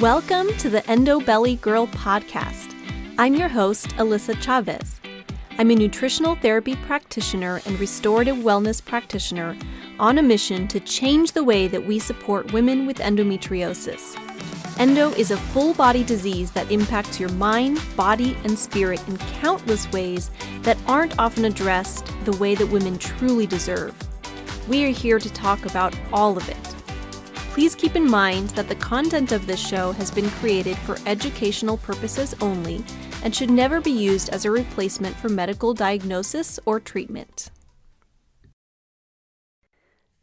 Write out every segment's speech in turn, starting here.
Welcome to the Endo Belly Girl podcast. I'm your host, Alyssa Chavez. I'm a nutritional therapy practitioner and restorative wellness practitioner on a mission to change the way that we support women with endometriosis. Endo is a full-body disease that impacts your mind, body, and spirit in countless ways that aren't often addressed the way that women truly deserve. We are here to talk about all of it. Please keep in mind that the content of this show has been created for educational purposes only and should never be used as a replacement for medical diagnosis or treatment.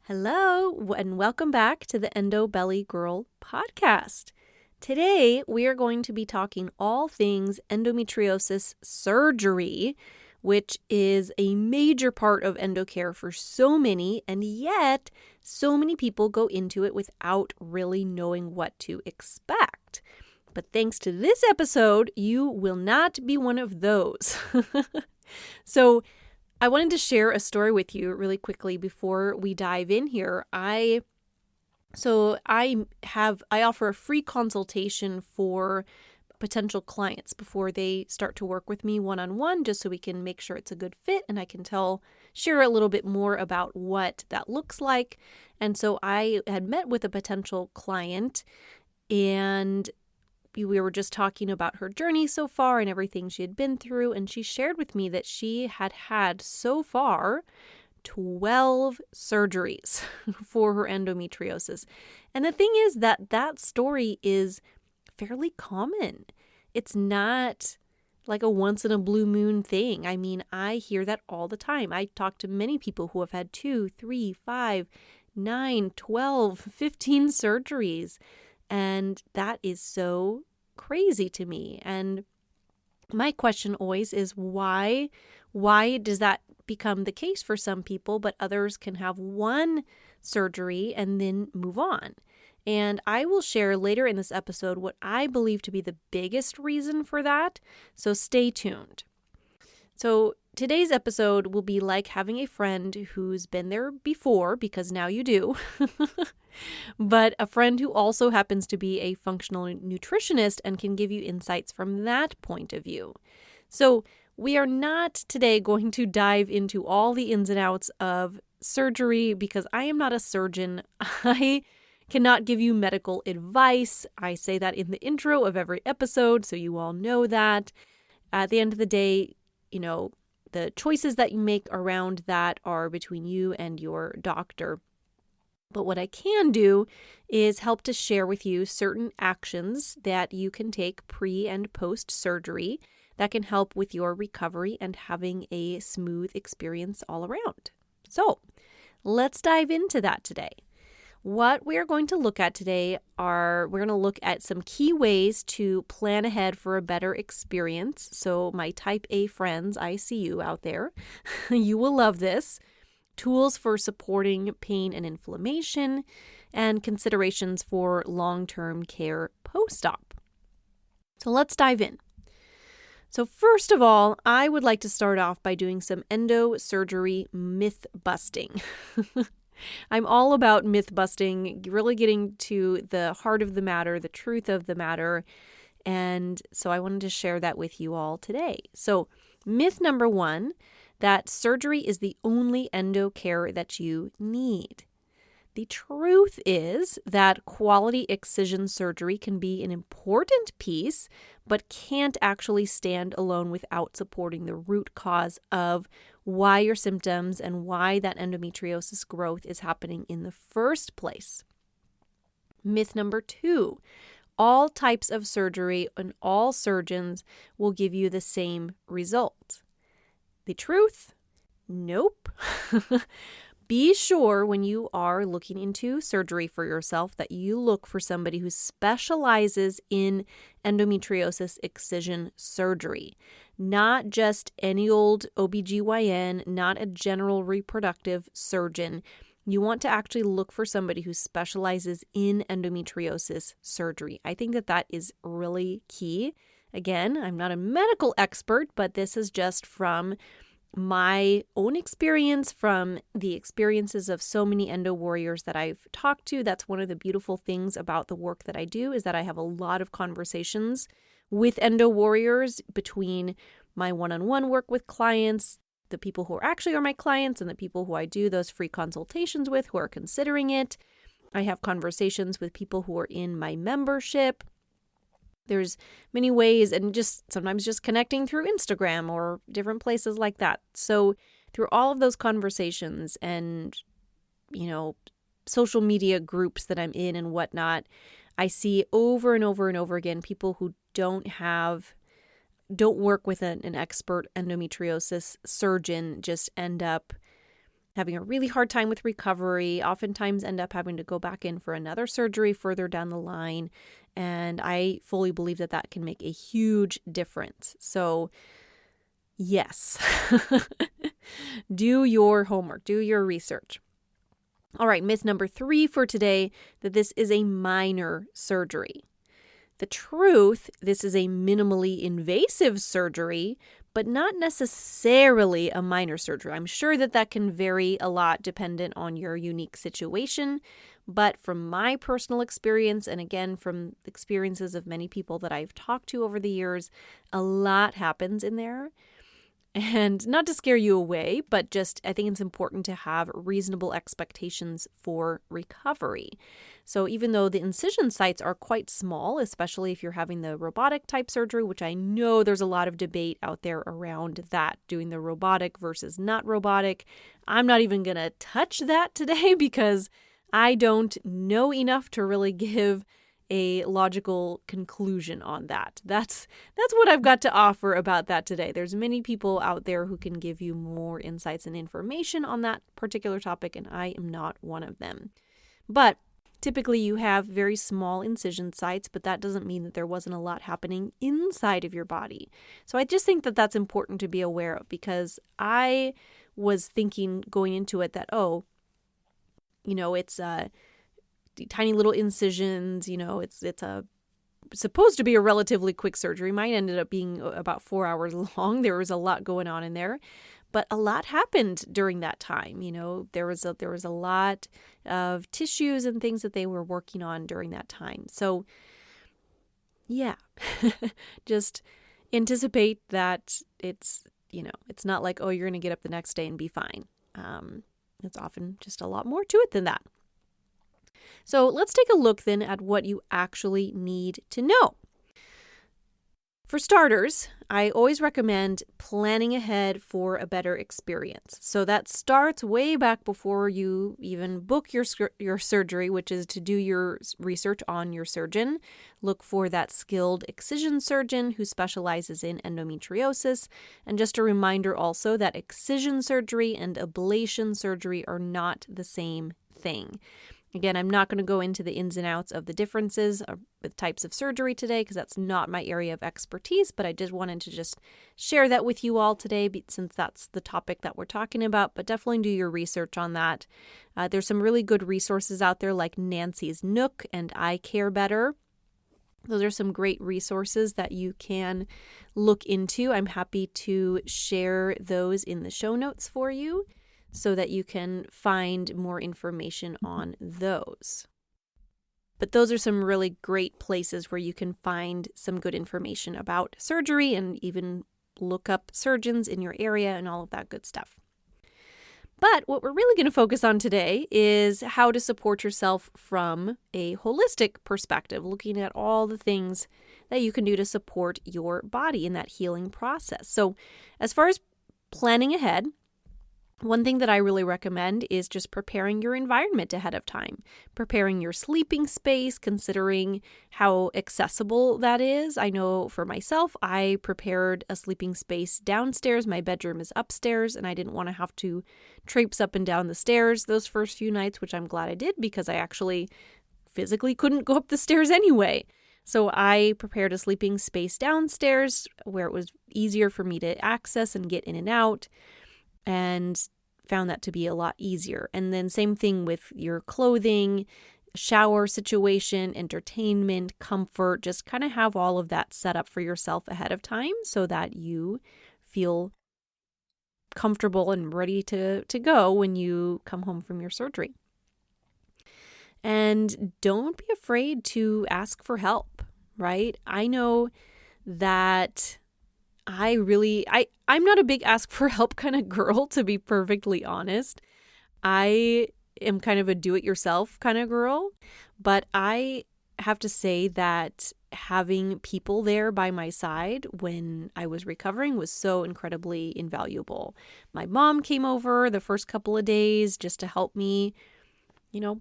Hello, and welcome back to the Endo Belly Girl podcast. Today, we are going to be talking all things endometriosis surgery, which is a major part of endo care for so many, and yet so many people go into it without really knowing what to expect. But thanks to this episode, you will not be one of those. So I wanted to share a story with you really quickly before we dive in here. I offer a free consultation for potential clients before they start to work with me one-on-one, just so we can make sure it's a good fit and I can share a little bit more about what that looks like. And so I had met with a potential client and we were just talking about her journey so far and everything she had been through. And she shared with me that she had had so far 12 surgeries for her endometriosis. And the thing is that story is fairly common. It's not like a once in a blue moon thing. I mean, I hear that all the time. I talk to many people who have had 2, 3, 5, 9, 12, 15 surgeries. And that is so crazy to me. And my question always is why does that become the case for some people, but others can have one surgery and then move on? And I will share later in this episode what I believe to be the biggest reason for that. So stay tuned. So today's episode will be like having a friend who's been there before, because now you do, but a friend who also happens to be a functional nutritionist and can give you insights from that point of view. So we are not today going to dive into all the ins and outs of surgery because I am not a surgeon. I cannot give you medical advice. I say that in the intro of every episode, so you all know that. At the end of the day, the choices that you make around that are between you and your doctor. But what I can do is help to share with you certain actions that you can take pre and post surgery that can help with your recovery and having a smooth experience all around. So let's dive into that today. What we're going to look at today we're going to look at some key ways to plan ahead for a better experience. So my type A friends, I see you out there. You will love this. Tools for supporting pain and inflammation, and considerations for long-term care post-op. So let's dive in. So first of all, I would like to start off by doing some endo surgery myth busting. I'm all about myth busting, really getting to the heart of the matter, the truth of the matter. And so I wanted to share that with you all today. So myth number 1, that surgery is the only endo care that you need. The truth is that quality excision surgery can be an important piece, but can't actually stand alone without supporting the root cause of why your symptoms and why that endometriosis growth is happening in the first place. Myth number 2, all types of surgery and all surgeons will give you the same result. The truth? Nope. Be sure when you are looking into surgery for yourself that you look for somebody who specializes in endometriosis excision surgery. Not just any old OBGYN, not a general reproductive surgeon. You want to actually look for somebody who specializes in endometriosis surgery. I think that is really key. Again, I'm not a medical expert, but this is just from my own experience from the experiences of so many endo warriors that I've talked to. That's one of the beautiful things about the work that I do, is that I have a lot of conversations with endo warriors between my one-on-one work with clients, the people who actually are my clients, and the people who I do those free consultations with who are considering it. I have conversations with people who are in my membership. There's many ways, and just sometimes just connecting through Instagram or different places like that. So through all of those conversations and, social media groups that I'm in and whatnot, I see over and over and over again people who don't work with an expert endometriosis surgeon just end up having a really hard time with recovery, oftentimes end up having to go back in for another surgery further down the line. And I fully believe that that can make a huge difference. So yes, do your homework, do your research. All right, myth number 3 for today, that this is a minor surgery. The truth, this is a minimally invasive surgery, but not necessarily a minor surgery. I'm sure that can vary a lot dependent on your unique situation. But from my personal experience, and again, from the experiences of many people that I've talked to over the years, a lot happens in there. And not to scare you away, but just I think it's important to have reasonable expectations for recovery. So even though the incision sites are quite small, especially if you're having the robotic type surgery, which I know there's a lot of debate out there around that, doing the robotic versus not robotic. I'm not even going to touch that today because I don't know enough to really give a logical conclusion on that. That's what I've got to offer about that today. There's many people out there who can give you more insights and information on that particular topic, and I am not one of them. But typically you have very small incision sites, but that doesn't mean that there wasn't a lot happening inside of your body. So I just think that that's important to be aware of, because I was thinking going into it that, it's tiny little incisions, it's supposed to be a relatively quick surgery. Mine ended up being about 4 hours long. There was a lot going on in there, but a lot happened during that time. There was a lot of tissues and things that they were working on during that time. So yeah, just anticipate that it's not like, oh, you're going to get up the next day and be fine. It's often just a lot more to it than that. So let's take a look then at what you actually need to know. For starters, I always recommend planning ahead for a better experience. So that starts way back before you even book your surgery, which is to do your research on your surgeon. Look for that skilled excision surgeon who specializes in endometriosis. And just a reminder also that excision surgery and ablation surgery are not the same thing. Again, I'm not going to go into the ins and outs of the differences with types of surgery today because that's not my area of expertise, but I just wanted to just share that with you all today since that's the topic that we're talking about, but definitely do your research on that. There's some really good resources out there like Nancy's Nook and I Care Better. Those are some great resources that you can look into. I'm happy to share those in the show notes for you, so that you can find more information on those. But those are some really great places where you can find some good information about surgery and even look up surgeons in your area and all of that good stuff. But what we're really going to focus on today is how to support yourself from a holistic perspective, looking at all the things that you can do to support your body in that healing process. So as far as planning ahead, one thing that I really recommend is just preparing your environment ahead of time, preparing your sleeping space, considering how accessible that is. I know for myself, I prepared a sleeping space downstairs. My bedroom is upstairs, and I didn't want to have to traipse up and down the stairs those first few nights, which I'm glad I did because I actually physically couldn't go up the stairs anyway. So I prepared a sleeping space downstairs where it was easier for me to access and get in and out, and found that to be a lot easier. And then same thing with your clothing, shower situation, entertainment, comfort, just kind of have all of that set up for yourself ahead of time so that you feel comfortable and ready to go when you come home from your surgery. And don't be afraid to ask for help, right? I know that I'm not a big ask for help kind of girl, to be perfectly honest. I am kind of a do-it-yourself kind of girl, but I have to say that having people there by my side when I was recovering was so incredibly invaluable. My mom came over the first couple of days just to help me,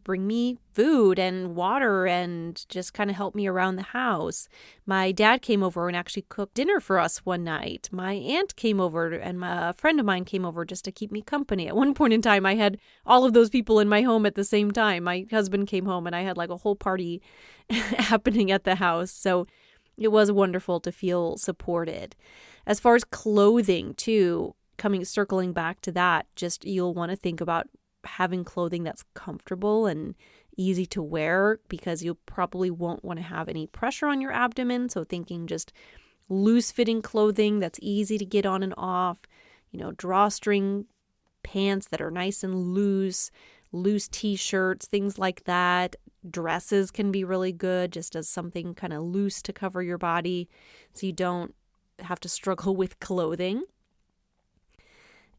bring me food and water and just kind of help me around the house. My dad came over and actually cooked dinner for us one night. My aunt came over and a friend of mine came over just to keep me company. At one point in time, I had all of those people in my home at the same time. My husband came home and I had like a whole party happening at the house. So it was wonderful to feel supported. As far as clothing too, circling back to that, just you'll want to think about having clothing that's comfortable and easy to wear, because you probably won't want to have any pressure on your abdomen. So thinking just loose fitting clothing that's easy to get on and off, drawstring pants that are nice and loose t-shirts, things like that. Dresses can be really good just as something kind of loose to cover your body so you don't have to struggle with clothing.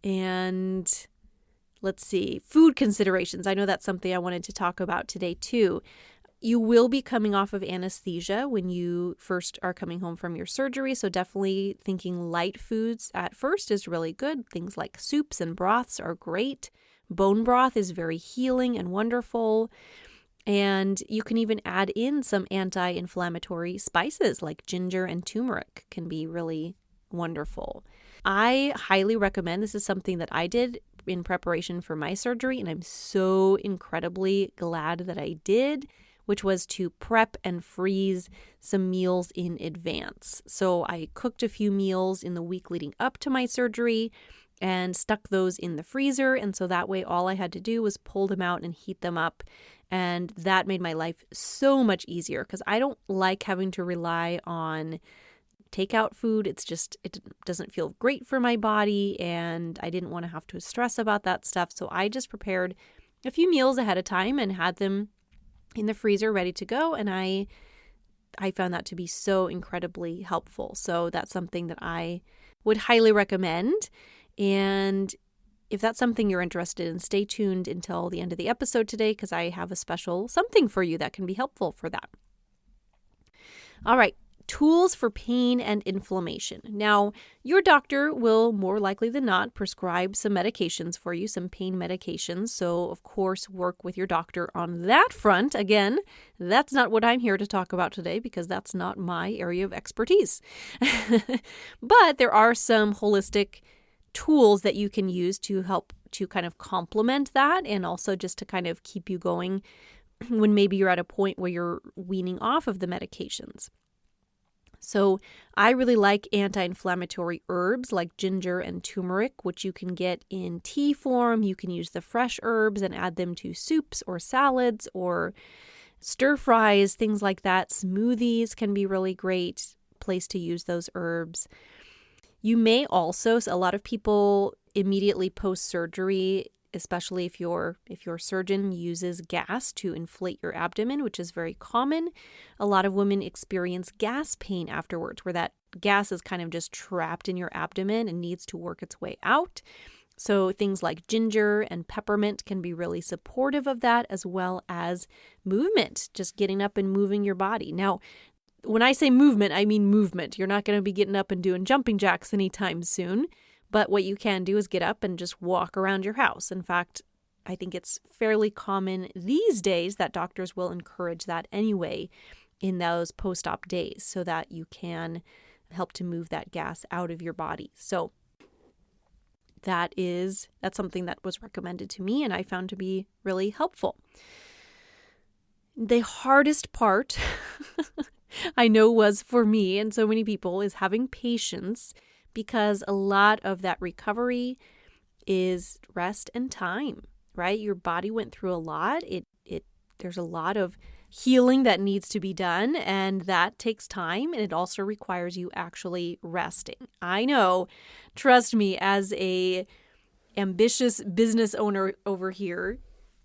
And let's see, food considerations. I know that's something I wanted to talk about today too. You will be coming off of anesthesia when you first are coming home from your surgery. So definitely thinking light foods at first is really good. Things like soups and broths are great. Bone broth is very healing and wonderful. And you can even add in some anti-inflammatory spices like ginger and turmeric can be really wonderful. I highly recommend, this is something that I did in preparation for my surgery, and I'm so incredibly glad that I did, which was to prep and freeze some meals in advance. So I cooked a few meals in the week leading up to my surgery and stuck those in the freezer. And so that way all I had to do was pull them out and heat them up. And that made my life so much easier because I don't like having to rely on takeout food. It doesn't feel great for my body, and I didn't want to have to stress about that stuff. So I just prepared a few meals ahead of time and had them in the freezer ready to go. And I found that to be so incredibly helpful. So that's something that I would highly recommend. And if that's something you're interested in, stay tuned until the end of the episode today because I have a special something for you that can be helpful for that. All right. Tools for pain and inflammation. Now, your doctor will more likely than not prescribe some medications for you, some pain medications. So, of course, work with your doctor on that front. Again, that's not what I'm here to talk about today because that's not my area of expertise. But there are some holistic tools that you can use to help to kind of complement that and also just to kind of keep you going when maybe you're at a point where you're weaning off of the medications. So I really like anti-inflammatory herbs like ginger and turmeric, which you can get in tea form. You can use the fresh herbs and add them to soups or salads or stir fries, things like that. Smoothies can be really great place to use those herbs. You may also, a lot of people immediately post-surgery, especially if your surgeon uses gas to inflate your abdomen, which is very common. A lot of women experience gas pain afterwards, where that gas is kind of just trapped in your abdomen and needs to work its way out. So things like ginger and peppermint can be really supportive of that, as well as movement, just getting up and moving your body. Now, when I say movement, I mean movement. You're not going to be getting up and doing jumping jacks anytime soon. But what you can do is get up and just walk around your house. In fact, I think it's fairly common these days that doctors will encourage that anyway in those post-op days so that you can help to move that gas out of your body. So that's something that was recommended to me and I found to be really helpful. The hardest part I know was for me and so many people is having patience, because a lot of that recovery is rest and time, right? Your body went through a lot. There's a lot of healing that needs to be done, and that takes time, and it also requires you actually resting. I know, trust me, as a ambitious business owner over here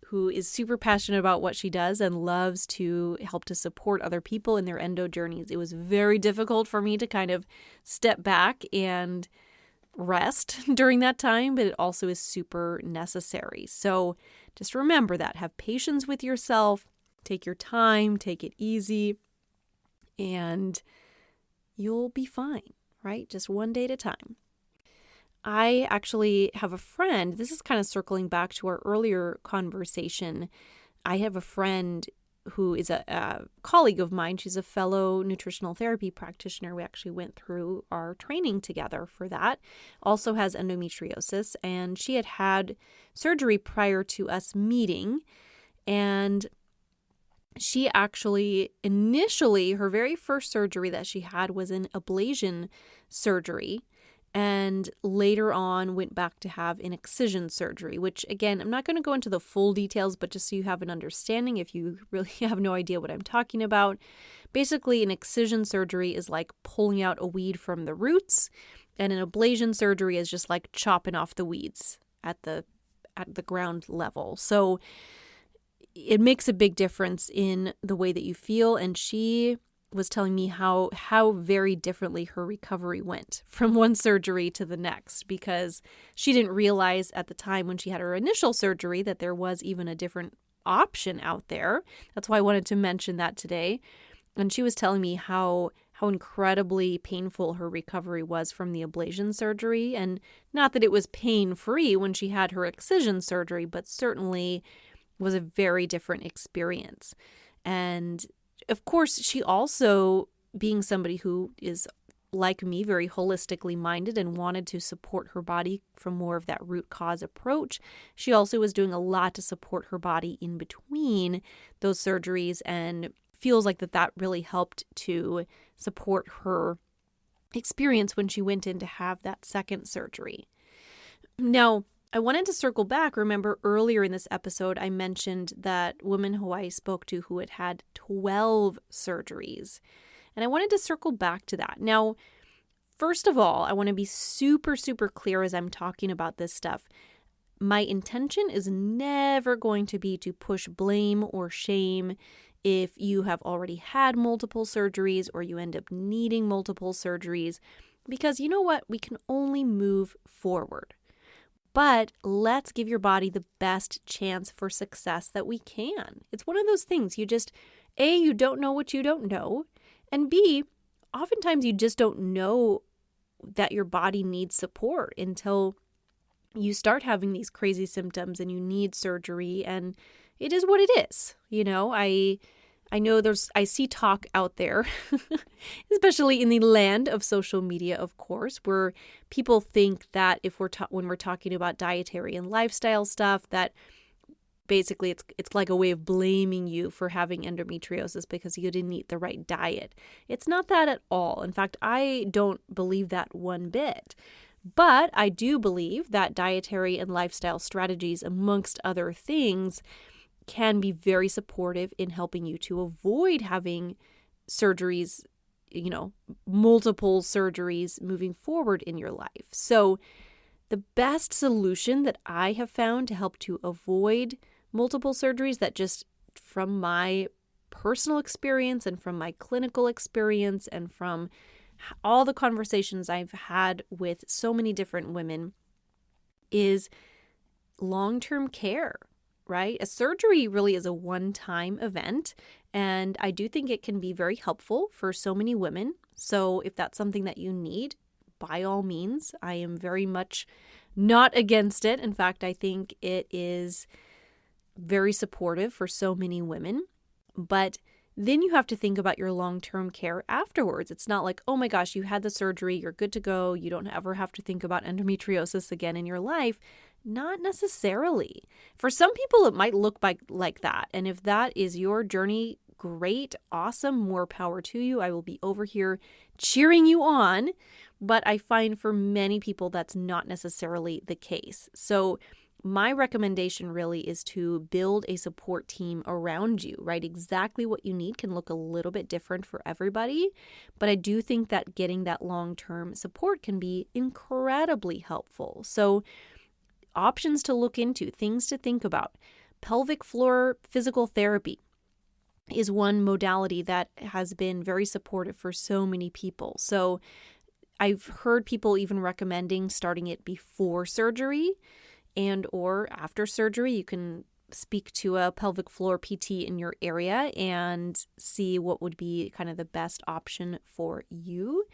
who is super passionate about what she does and loves to help to support other people in their endo journeys. It was very difficult for me to kind of step back and rest during that time, but it also is super necessary. So just remember that. Have patience with yourself. Take your time. Take it easy. And you'll be fine, right? Just one day at a time. I actually have a friend. This is kind of circling back to our earlier conversation. I have a friend who is a colleague of mine. She's a fellow nutritional therapy practitioner. We actually went through our training together for that. Also has endometriosis, and she had surgery prior to us meeting. And she actually, initially, her very first surgery that she had was an ablation surgery. And later on went back to have an excision surgery, which again, I'm not going to go into the full details, but just so you have an understanding if you really have no idea what I'm talking about. Basically, an excision surgery is like pulling out a weed from the roots, and an ablation surgery is just like chopping off the weeds at the ground level. So it makes a big difference in the way that you feel, and she was telling me how very differently her recovery went from one surgery to the next, because she didn't realize at the time when she had her initial surgery that there was even a different option out there. That's why I wanted to mention that today. And she was telling me how incredibly painful her recovery was from the ablation surgery. And not that it was pain-free when she had her excision surgery, but certainly was a very different experience. And of course, she also, being somebody who is like me, very holistically minded and wanted to support her body from more of that root cause approach, she also was doing a lot to support her body in between those surgeries, and feels like that really helped to support her experience when she went in to have that second surgery. Now, I wanted to circle back. Remember earlier in this episode, I mentioned that woman who I spoke to who had had 12 surgeries. And I wanted to circle back to that. Now, first of all, I want to be super, super clear as I'm talking about this stuff. My intention is never going to be to push blame or shame if you have already had multiple surgeries or you end up needing multiple surgeries, because you know what? We can only move forward. But let's give your body the best chance for success that we can. It's one of those things you just, A, you don't know what you don't know. And B, oftentimes you just don't know that your body needs support until you start having these crazy symptoms and you need surgery. And it is what it is. You know, I know I see talk out there, especially in the land of social media, of course, where people think that if when we're talking about dietary and lifestyle stuff, that basically it's like a way of blaming you for having endometriosis because you didn't eat the right diet. It's not that at all. In fact, I don't believe that one bit. But I do believe that dietary and lifestyle strategies, amongst other things, can be very supportive in helping you to avoid having surgeries, multiple surgeries moving forward in your life. So the best solution that I have found to help to avoid multiple surgeries, that just from my personal experience and from my clinical experience and from all the conversations I've had with so many different women, is long-term care. Right? A surgery really is a one-time event, and I do think it can be very helpful for so many women. So if that's something that you need, by all means, I am very much not against it. In fact, I think it is very supportive for so many women. But then you have to think about your long-term care afterwards. It's not like, oh my gosh, you had the surgery, you're good to go, you don't ever have to think about endometriosis again in your life. Not necessarily. For some people, it might look like that. And if that is your journey, great, awesome, more power to you. I will be over here cheering you on. But I find for many people, that's not necessarily the case. So my recommendation really is to build a support team around you, right? Exactly what you need can look a little bit different for everybody. But I do think that getting that long-term support can be incredibly helpful. So options to look into, things to think about. Pelvic floor physical therapy is one modality that has been very supportive for so many people. So I've heard people even recommending starting it before surgery and or after surgery. You can speak to a pelvic floor PT in your area and see what would be kind of the best option for you.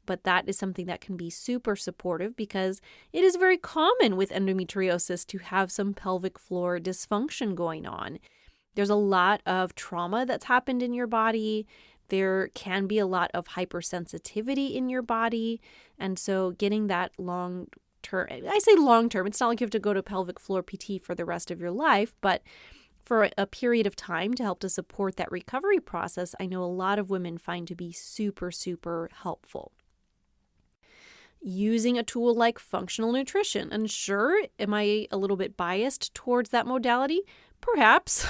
But that is something that can be super supportive because it is very common with endometriosis to have some pelvic floor dysfunction going on. There's a lot of trauma that's happened in your body. There can be a lot of hypersensitivity in your body. And so getting that long term, I say long term, it's not like you have to go to pelvic floor PT for the rest of your life, but for a period of time to help to support that recovery process, I know a lot of women find to be super, super helpful. Using a tool like functional nutrition. And sure, am I a little bit biased towards that modality? Perhaps,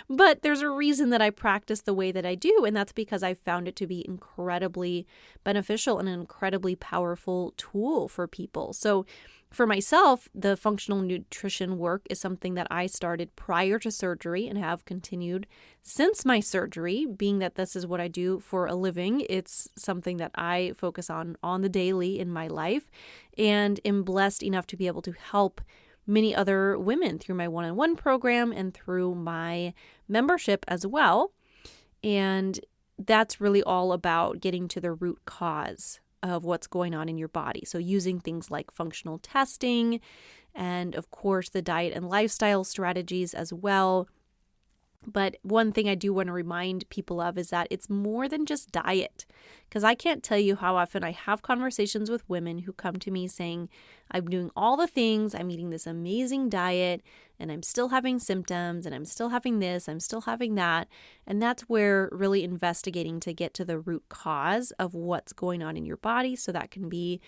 but there's a reason that I practice the way that I do, and that's because I found it to be incredibly beneficial and an incredibly powerful tool for people. So for myself, the functional nutrition work is something that I started prior to surgery and have continued since my surgery, being that this is what I do for a living. It's something that I focus on the daily in my life and am blessed enough to be able to help many other women through my one-on-one program and through my membership as well. And that's really all about getting to the root cause of what's going on in your body. So using things like functional testing and, of course, the diet and lifestyle strategies as well. But one thing I do want to remind people of is that it's more than just diet, because I can't tell you how often I have conversations with women who come to me saying, I'm doing all the things, I'm eating this amazing diet, and I'm still having symptoms, and I'm still having this, I'm still having that. And that's where really investigating to get to the root cause of what's going on in your body. So that can be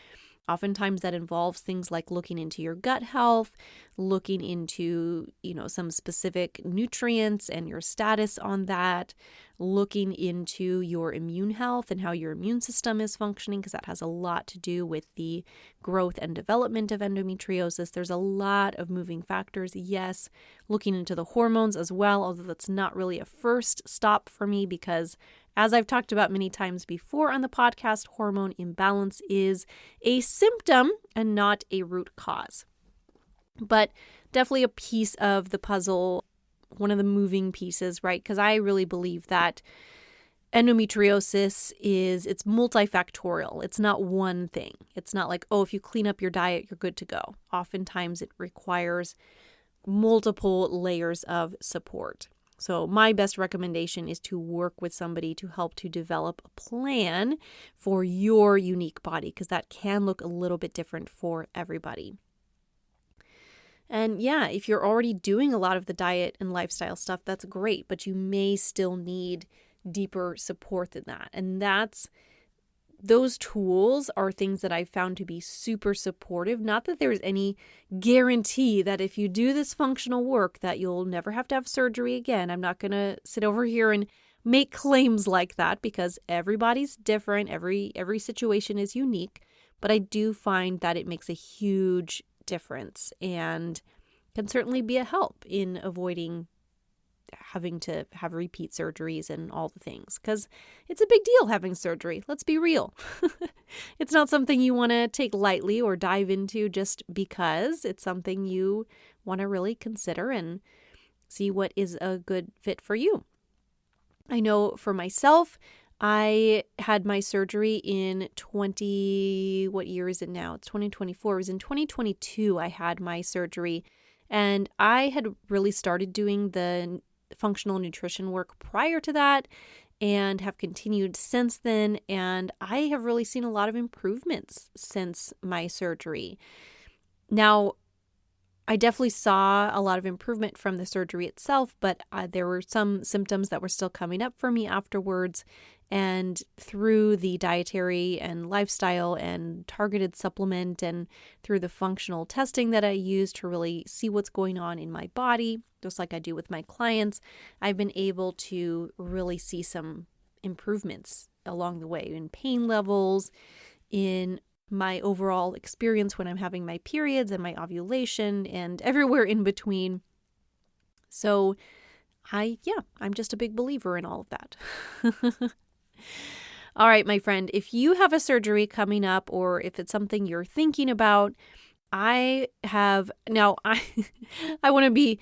oftentimes that involves things like looking into your gut health, looking into, some specific nutrients and your status on that, looking into your immune health and how your immune system is functioning, because that has a lot to do with the growth and development of endometriosis. There's a lot of moving factors. Yes, looking into the hormones as well, although that's not really a first stop for me because, as I've talked about many times before on the podcast, hormone imbalance is a symptom and not a root cause. But definitely a piece of the puzzle, one of the moving pieces, right? Because I really believe that endometriosis it's multifactorial. It's not one thing. It's not like, if you clean up your diet, you're good to go. Oftentimes it requires multiple layers of support. So my best recommendation is to work with somebody to help to develop a plan for your unique body, because that can look a little bit different for everybody. And yeah, if you're already doing a lot of the diet and lifestyle stuff, that's great, but you may still need deeper support than that. And those tools are things that I've found to be super supportive. Not that there's any guarantee that if you do this functional work that you'll never have to have surgery again. I'm not going to sit over here and make claims like that because everybody's different. Every situation is unique. But I do find that it makes a huge difference and can certainly be a help in avoiding having to have repeat surgeries and all the things, because it's a big deal having surgery. Let's be real. It's not something you want to take lightly or dive into just because. It's something you want to really consider and see what is a good fit for you. I know for myself, I had my surgery in what year is it now? It's 2024. It was in 2022 I had my surgery, and I had really started doing the functional nutrition work prior to that and have continued since then. And I have really seen a lot of improvements since my surgery. Now, I definitely saw a lot of improvement from the surgery itself, but there were some symptoms that were still coming up for me afterwards. And through the dietary and lifestyle and targeted supplement and through the functional testing that I use to really see what's going on in my body, just like I do with my clients, I've been able to really see some improvements along the way in pain levels, in my overall experience when I'm having my periods and my ovulation and everywhere in between. So I'm just a big believer in all of that. All right, my friend, if you have a surgery coming up or if it's something you're thinking about, I want to be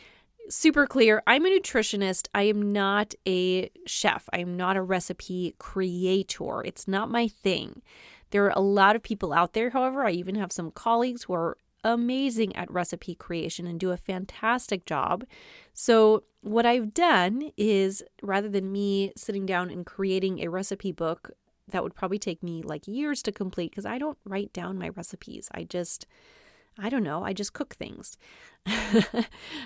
super clear. I'm a nutritionist. I am not a chef. I am not a recipe creator. It's not my thing. There are a lot of people out there, however. I even have some colleagues who are amazing at recipe creation and do a fantastic job. So what I've done is, rather than me sitting down and creating a recipe book that would probably take me like years to complete, because I don't write down my recipes. I just cook things.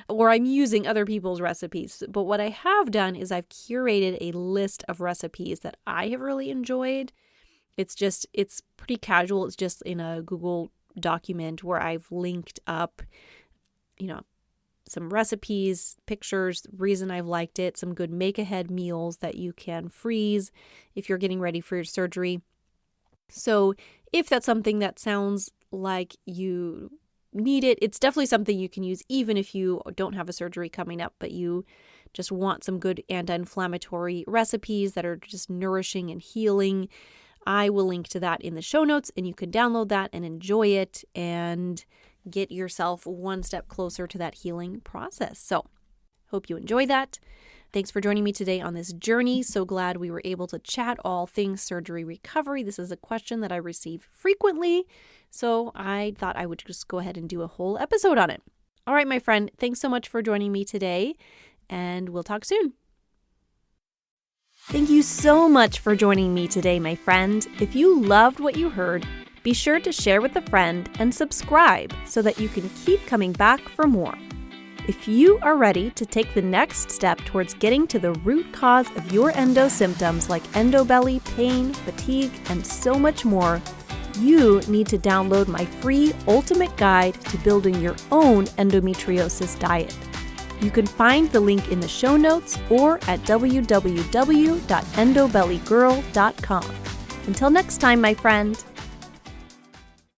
Or I'm using other people's recipes. But what I have done is I've curated a list of recipes that I have really enjoyed. It's pretty casual. It's just in a Google document where I've linked up, some recipes, pictures, reason I've liked it, some good make-ahead meals that you can freeze if you're getting ready for your surgery. So if that's something that sounds like you need it, it's definitely something you can use even if you don't have a surgery coming up, but you just want some good anti-inflammatory recipes that are just nourishing and healing. I will link to that in the show notes, and you can download that and enjoy it and get yourself one step closer to that healing process. So, hope you enjoy that. Thanks for joining me today on this journey. So glad we were able to chat all things surgery recovery. This is a question that I receive frequently, so I thought I would just go ahead and do a whole episode on it. All right, my friend, thanks so much for joining me today, and we'll talk soon. Thank you so much for joining me today, my friend. If you loved what you heard, be sure to share with a friend and subscribe so that you can keep coming back for more. If you are ready to take the next step towards getting to the root cause of your endo symptoms like endobelly, pain, fatigue, and so much more, you need to download my free ultimate guide to building your own endometriosis diet. You can find the link in the show notes or at www.endobellygirl.com. Until next time, my friend.